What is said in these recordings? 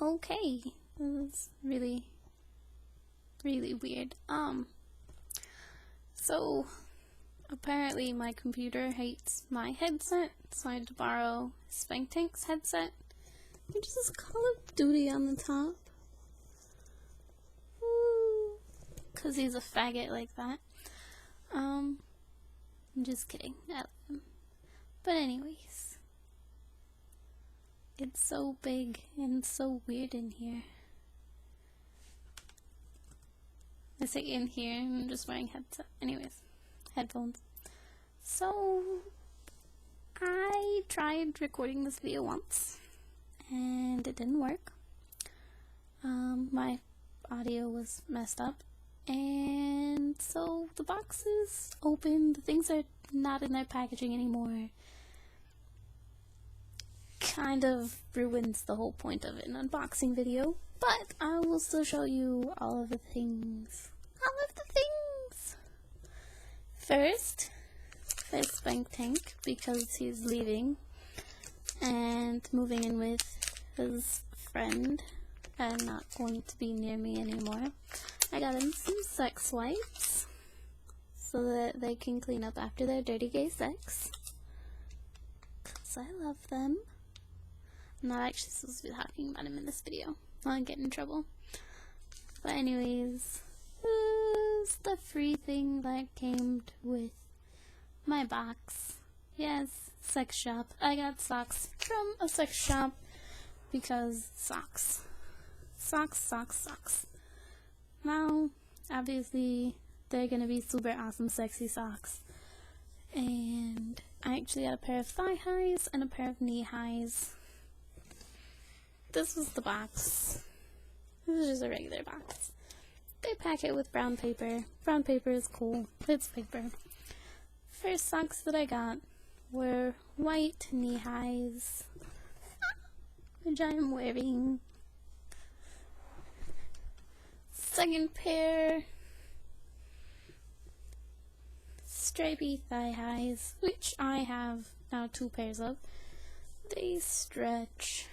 Okay, this is really weird. So apparently my computer hates my headset, so I had to borrow Spank Tank's headset, which is Call of Duty on the top. Cause he's a faggot like that. I'm just kidding. I love him. But anyways, it's so big and so weird in here. I say in here, I'm just wearing headphones. So, I tried recording this video once, and it didn't work. My audio was messed up, and so the box is open, the things are not in their packaging anymore. Kind of ruins the whole point of an unboxing video, but I will still show you all of the things. First, there's Spank Tank, because he's leaving and moving in with his friend and not going to be near me anymore. I got him some sex wipes so that they can clean up after their dirty gay sex, because I love them. I'm not actually supposed to be talking about him in this video. I'll get in trouble. But anyways, this is the free thing that came with my box. Yes, sex shop. I got socks from a sex shop because socks. Socks. Now, obviously, they're gonna be super awesome, sexy socks. And I actually got a pair of thigh highs and a pair of knee highs. This was the box. This is just a regular box. They pack it with brown paper. Brown paper is cool. It's paper. First socks that I got were white knee highs, which I am wearing. Second pair, stripy thigh highs, which I have now 2 pairs of. They stretch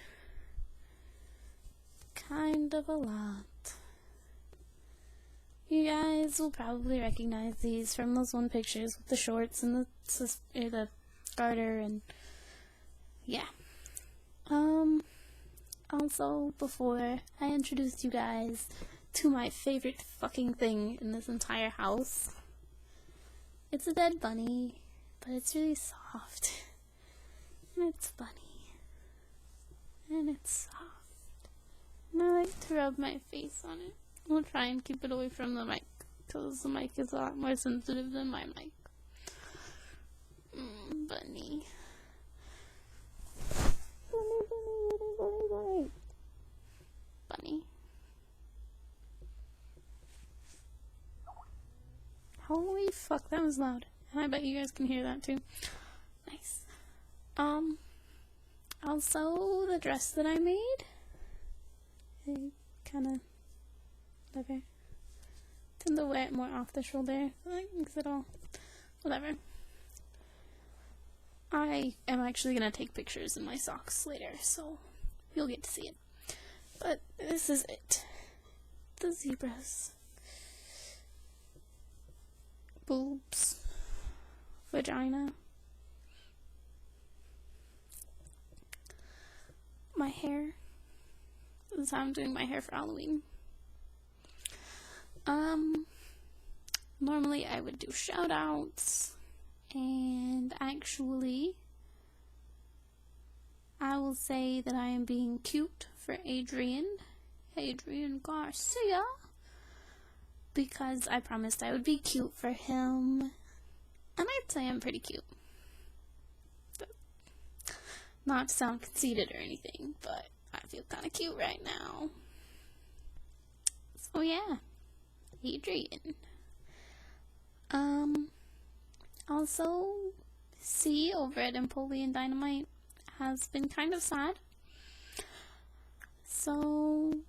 kind of a lot. You guys will probably recognize these from those one pictures with the shorts and the garter and yeah. Also, before I introduced you guys to my favorite fucking thing in this entire house, it's a dead bunny, but it's really soft, and it's funny, and it's soft, and I like to rub my face on it. I'll try and keep it away from the mic, because the mic is a lot more sensitive than my mic. Bunny. Bunny. Holy fuck, that was loud. And I bet you guys can hear that too. Nice. Also, the dress that I made, I kinda whatever. Tend to wear it more off the shoulder, like, mix it all. Whatever. I am actually gonna take pictures in my socks later, so you'll get to see it. But this is it. The zebras. Boobs. Vagina. My hair. This is how I'm doing my hair for Halloween. Normally I would do shout outs, and actually I will say that I am being cute for Adrian Garcia, because I promised I would be cute for him, and I'd say I'm pretty cute. Not to sound conceited or anything, but I feel kind of cute right now. So yeah, Adrian. Also, C over at Empoleon Dynamite has been kind of sad. So,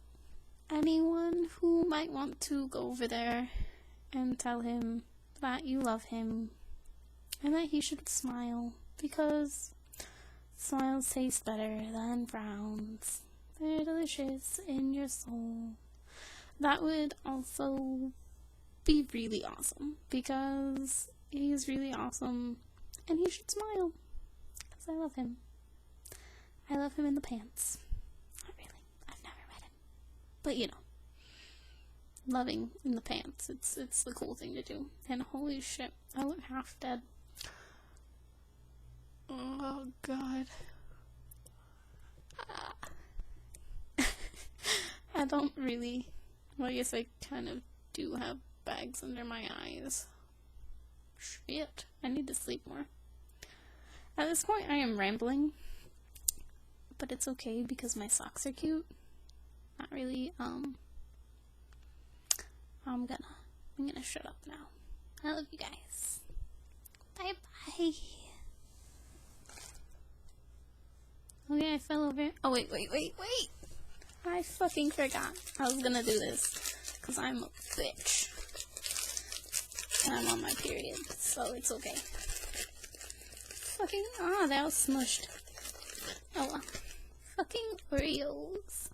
anyone who might want to go over there and tell him that you love him and that he should smile, because smiles taste better than frowns. They're delicious in your soul. That would also be really awesome, because he's really awesome, and he should smile, because I love him. I love him in the pants. Not really. I've never met him. But you know. Loving in the pants. It's the cool thing to do. And holy shit, I look half dead. Oh god. I don't really, well, I guess I kind of do have bags under my eyes. Shit, I need to sleep more. At this point I am rambling, but it's okay because my socks are cute. Not really, I'm gonna shut up now. I love you guys. Bye bye. Oh yeah, I fell over. Oh wait. I fucking forgot I was gonna do this, because I'm a bitch. And I'm on my period, so it's okay. Fucking, that was smushed. Oh well. Fucking Oreos.